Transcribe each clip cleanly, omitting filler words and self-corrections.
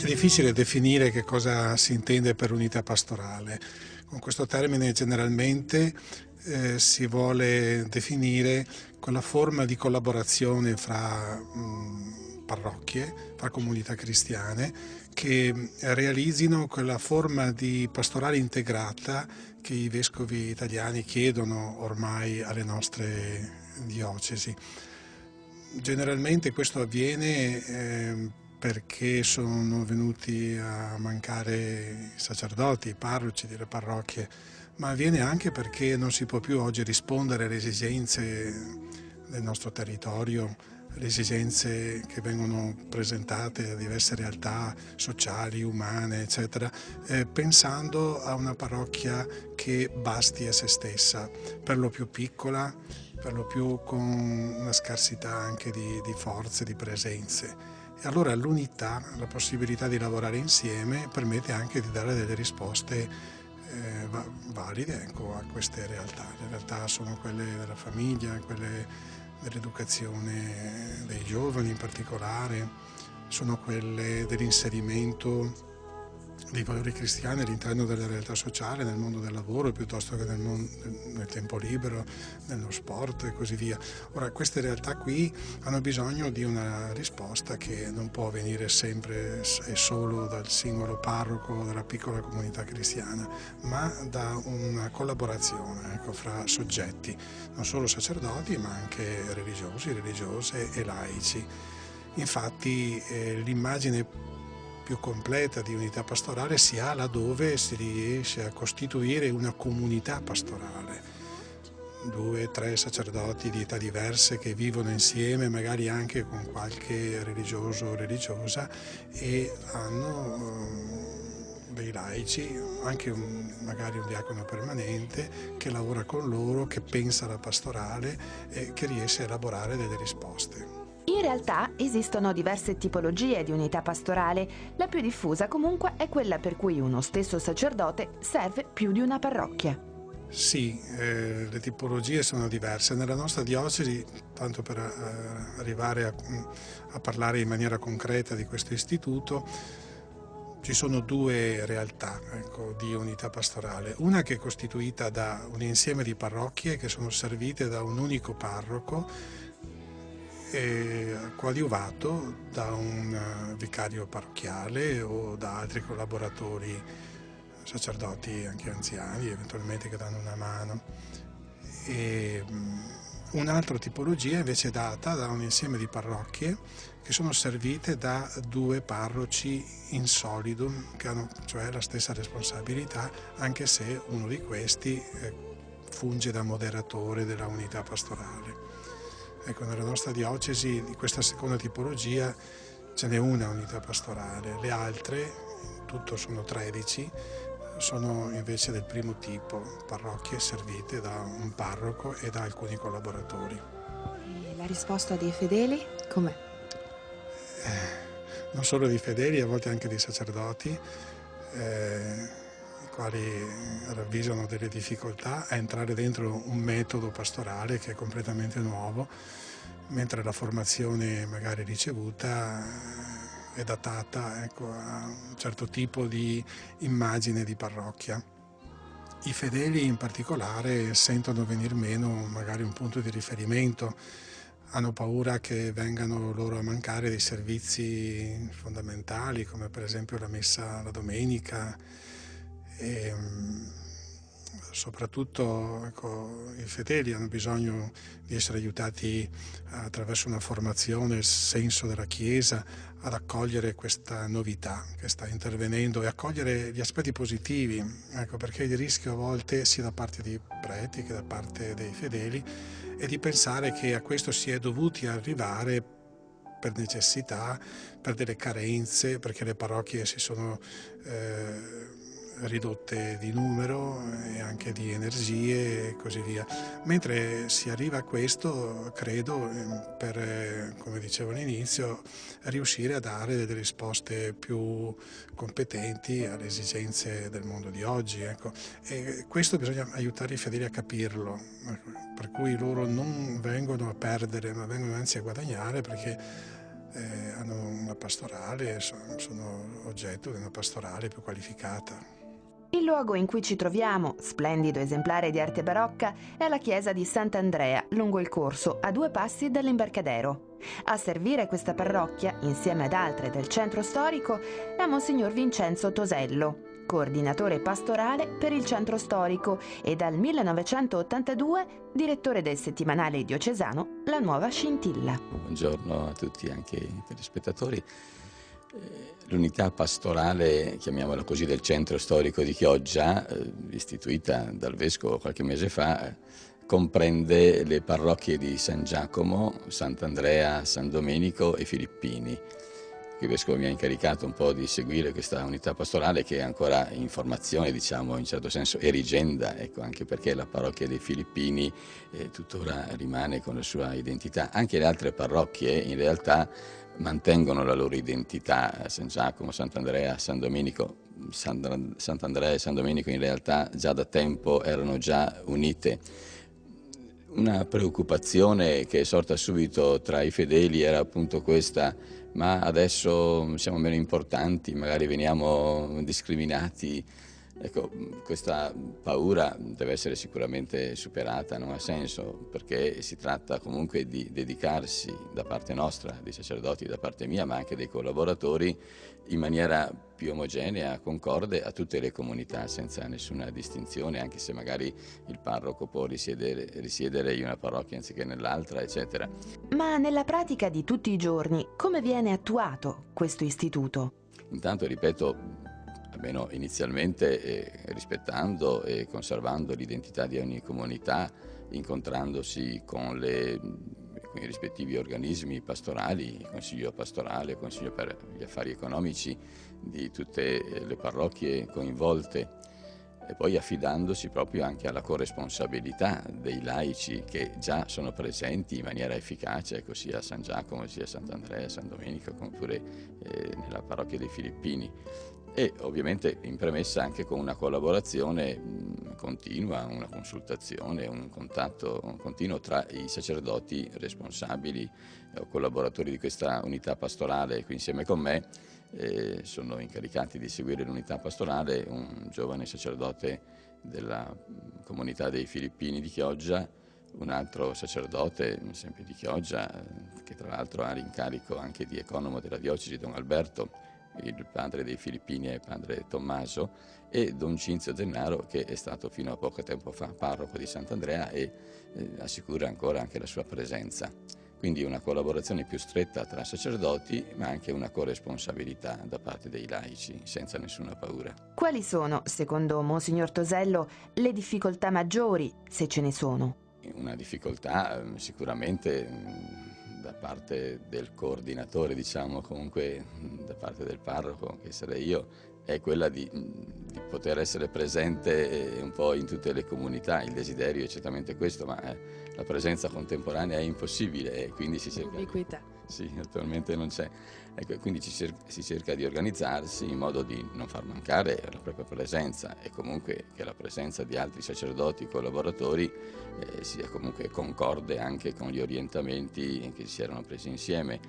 difficile definire che cosa si intende per unità pastorale. Con questo termine generalmente si vuole definire quella forma di collaborazione fra parrocchie, fra comunità cristiane, che realizzino quella forma di pastorale integrata che i vescovi italiani chiedono ormai alle nostre diocesi. Generalmente questo avviene perché sono venuti a mancare i sacerdoti, i parroci delle parrocchie, ma avviene anche perché non si può più oggi rispondere alle esigenze del nostro territorio, le esigenze che vengono presentate da diverse realtà sociali, umane, eccetera, pensando a una parrocchia che basti a se stessa, per lo più piccola, per lo più con una scarsità anche di forze, di presenze. E allora l'unità, la possibilità di lavorare insieme, permette anche di dare delle risposte valide, ecco, a queste realtà. Le realtà sono quelle della famiglia, quelle dell'educazione dei giovani in particolare, sono quelle dell'inserimento dei valori cristiani all'interno della realtà sociale, nel mondo del lavoro piuttosto che nel tempo libero, nello sport e così via. Ora, queste realtà qui hanno bisogno di una risposta che non può venire sempre e solo dal singolo parroco della piccola comunità cristiana, ma da una collaborazione, ecco, fra soggetti, non solo sacerdoti ma anche religiosi, religiose e laici. Infatti l'immagine più completa di unità pastorale si ha laddove si riesce a costituire una comunità pastorale, 2-3 sacerdoti di età diverse che vivono insieme, magari anche con qualche religioso o religiosa, e hanno dei laici, anche magari un diacono permanente che lavora con loro, che pensa alla pastorale e che riesce a elaborare delle risposte. In realtà esistono diverse tipologie di unità pastorale, la più diffusa comunque è quella per cui uno stesso sacerdote serve più di una parrocchia. Sì, le tipologie sono diverse. Nella nostra diocesi, tanto per arrivare a parlare in maniera concreta di questo istituto, ci sono due realtà, ecco, di unità pastorale. Una che è costituita da un insieme di parrocchie che sono servite da un unico parroco, coadiuvato da un vicario parrocchiale o da altri collaboratori, sacerdoti anche anziani, eventualmente che danno una mano. Un'altra tipologia invece è data da un insieme di parrocchie che sono servite da 2 parroci in solidum, che hanno cioè la stessa responsabilità, anche se uno di questi funge da moderatore della unità pastorale. Ecco, nella nostra diocesi di questa seconda tipologia ce n'è una unità pastorale, le altre, tutto sono 13, sono invece del primo tipo, parrocchie servite da un parroco e da alcuni collaboratori. E la risposta dei fedeli com'è? Non solo di fedeli, a volte anche di sacerdoti, i quali ravvisano delle difficoltà a entrare dentro un metodo pastorale che è completamente nuovo, mentre la formazione magari ricevuta è datata, ecco, a un certo tipo di immagine di parrocchia. I fedeli in particolare sentono venir meno magari un punto di riferimento, hanno paura che vengano loro a mancare dei servizi fondamentali come per esempio la messa la domenica e soprattutto, ecco, i fedeli hanno bisogno di essere aiutati attraverso una formazione, il senso della Chiesa, ad accogliere questa novità che sta intervenendo e accogliere gli aspetti positivi, ecco, perché il rischio a volte sia da parte dei preti che da parte dei fedeli è di pensare che a questo si è dovuti arrivare per necessità, per delle carenze, perché le parrocchie si sono ridotte di numero e anche di energie e così via. Mentre si arriva a questo, credo, per, come dicevo all'inizio, riuscire a dare delle risposte più competenti alle esigenze del mondo di oggi. Ecco. E questo bisogna aiutare i fedeli a capirlo, per cui loro non vengono a perdere, ma vengono anzi a guadagnare, perché hanno una pastorale, sono oggetto di una pastorale più qualificata. Il luogo in cui ci troviamo, splendido esemplare di arte barocca, è la chiesa di Sant'Andrea, lungo il corso, a 2 passi dall'imbarcadero. A servire questa parrocchia, insieme ad altre del centro storico, è Monsignor Vincenzo Tosello, coordinatore pastorale per il centro storico e dal 1982 direttore del settimanale diocesano La Nuova Scintilla. Buongiorno a tutti, anche i telespettatori. L'unità pastorale, chiamiamola così, del centro storico di Chioggia, istituita dal Vescovo qualche mese fa, comprende le parrocchie di San Giacomo, Sant'Andrea, San Domenico e Filippini. Il Vescovo mi ha incaricato un po' di seguire questa unità pastorale che è ancora in formazione, diciamo, in certo senso erigenda, ecco, anche perché la parrocchia dei Filippini tuttora rimane con la sua identità. Anche le altre parrocchie in realtà mantengono la loro identità, San Giacomo, Sant'Andrea, San Domenico. Sant'Andrea e San Domenico in realtà già da tempo erano già unite. Una preoccupazione che è sorta subito tra i fedeli era appunto questa: ma adesso siamo meno importanti, magari veniamo discriminati. Ecco, questa paura deve essere sicuramente superata, non ha senso, perché si tratta comunque di dedicarsi da parte nostra, dei sacerdoti, da parte mia, ma anche dei collaboratori, in maniera più omogenea, concorde a tutte le comunità, senza nessuna distinzione, anche se magari il parroco può risiedere in una parrocchia anziché nell'altra, eccetera. Ma nella pratica di tutti i giorni, come viene attuato questo istituto? Intanto, ripeto, almeno inizialmente, rispettando e conservando l'identità di ogni comunità, incontrandosi con i rispettivi organismi pastorali, il Consiglio pastorale, il Consiglio per gli affari economici di tutte le parrocchie coinvolte, e poi affidandosi proprio anche alla corresponsabilità dei laici che già sono presenti in maniera efficace, ecco, sia a San Giacomo, sia a Sant'Andrea, San Domenico, come pure nella parrocchia dei Filippini. E ovviamente in premessa anche con una collaborazione continua, una consultazione, un contatto continuo tra i sacerdoti responsabili o collaboratori di questa unità pastorale. Qui insieme con me sono incaricati di seguire l'unità pastorale un giovane sacerdote della comunità dei Filippini di Chioggia, un altro sacerdote sempre di Chioggia, che tra l'altro ha l'incarico anche di economo della diocesi, Don Alberto, il padre dei Filippini e padre Tommaso, e Don Cinzio Zennaro, che è stato fino a poco tempo fa parroco di Sant'Andrea e assicura ancora anche la sua presenza. Quindi una collaborazione più stretta tra sacerdoti, ma anche una corresponsabilità da parte dei laici, senza nessuna paura. Quali sono, secondo Monsignor Tosello, le difficoltà maggiori, se ce ne sono? Una difficoltà sicuramente da parte del coordinatore, diciamo, comunque da parte del parroco, che sarei io, è quella di poter essere presente un po' in tutte le comunità. Il desiderio è certamente questo, ma la presenza contemporanea è impossibile e quindi si cerca... Ubiquità. Sì, attualmente non c'è. Ecco, quindi si cerca di organizzarsi in modo di non far mancare la propria presenza e comunque che la presenza di altri sacerdoti collaboratori sia comunque concorde anche con gli orientamenti che si erano presi insieme.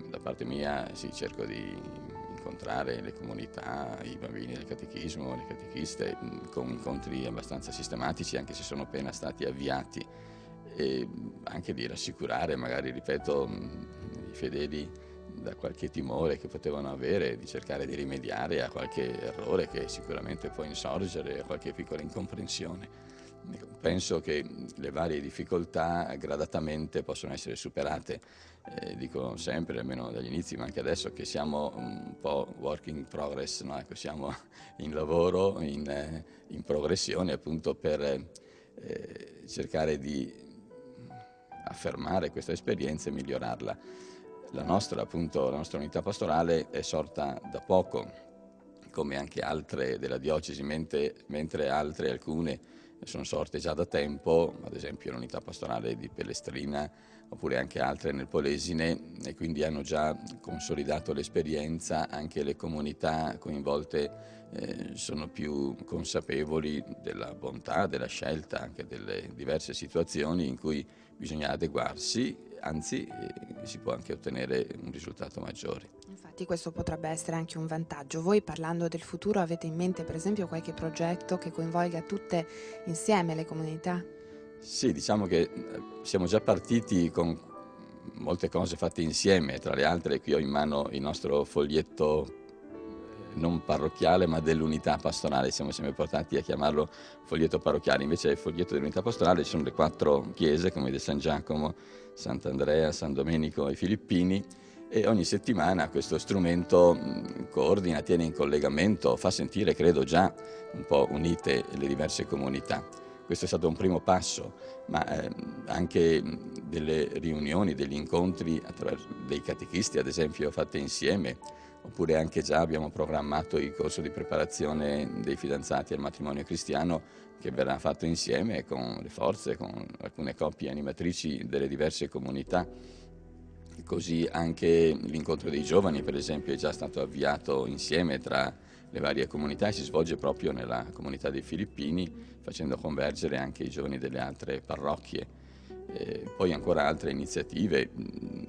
Da parte mia cerco di incontrare le comunità, i bambini del catechismo, le catechiste, con incontri abbastanza sistematici, anche se sono appena stati avviati, e anche di rassicurare, magari, ripeto, i fedeli da qualche timore che potevano avere, di cercare di rimediare a qualche errore che sicuramente può insorgere, a qualche piccola incomprensione. Penso che le varie difficoltà gradatamente possono essere superate. Dico sempre, almeno dagli inizi, ma anche adesso, che siamo un po' work in progress, no? Ecco, siamo in lavoro, in progressione, appunto, per cercare di affermare questa esperienza e migliorarla. La nostra unità pastorale è sorta da poco, come anche altre della diocesi, mentre alcune sono sorte già da tempo, ad esempio l'unità pastorale di Pellestrina, oppure anche altre nel Polesine, e quindi hanno già consolidato l'esperienza. Anche le comunità coinvolte sono più consapevoli della bontà, della scelta, anche delle diverse situazioni in cui bisogna adeguarsi anzi si può anche ottenere un risultato maggiore. Infatti questo potrebbe essere anche un vantaggio. Voi, parlando del futuro, avete in mente per esempio qualche progetto che coinvolga tutte insieme le comunità? Sì, diciamo che siamo già partiti con molte cose fatte insieme, tra le altre qui ho in mano il nostro foglietto non parrocchiale ma dell'unità pastorale, siamo sempre portati a chiamarlo foglietto parrocchiale, invece il foglietto dell'unità pastorale ci sono le 4 chiese come di San Giacomo, Sant'Andrea, San Domenico e Filippini, e ogni settimana questo strumento coordina, tiene in collegamento, fa sentire credo già un po' unite le diverse comunità. Questo è stato un primo passo, ma anche delle riunioni, degli incontri dei catechisti, ad esempio, fatte insieme, oppure anche già abbiamo programmato il corso di preparazione dei fidanzati al matrimonio cristiano che verrà fatto insieme con le forze, con alcune coppie animatrici delle diverse comunità. Così anche l'incontro dei giovani, per esempio, è già stato avviato insieme tra le varie comunità e si svolge proprio nella comunità dei Filippini, facendo convergere anche i giovani delle altre parrocchie. Poi ancora altre iniziative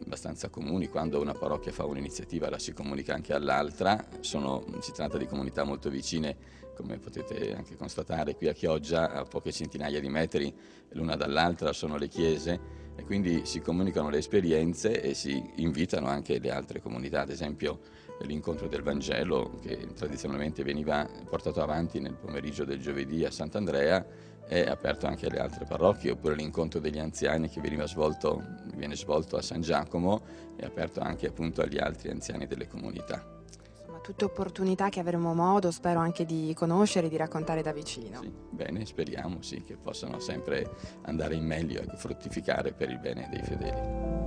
abbastanza comuni, quando una parrocchia fa un'iniziativa la si comunica anche all'altra, si tratta di comunità molto vicine, come potete anche constatare qui a Chioggia, a poche centinaia di metri l'una dall'altra sono le chiese, e quindi si comunicano le esperienze e si invitano anche le altre comunità, ad esempio l'incontro del Vangelo che tradizionalmente veniva portato avanti nel pomeriggio del giovedì a Sant'Andrea è aperto anche alle altre parrocchie, oppure l'incontro degli anziani che viene svolto a San Giacomo è aperto anche appunto agli altri anziani delle comunità. Insomma, tutte opportunità che avremo modo, spero, anche di conoscere e di raccontare da vicino. Sì, bene, speriamo sì, che possano sempre andare in meglio e fruttificare per il bene dei fedeli.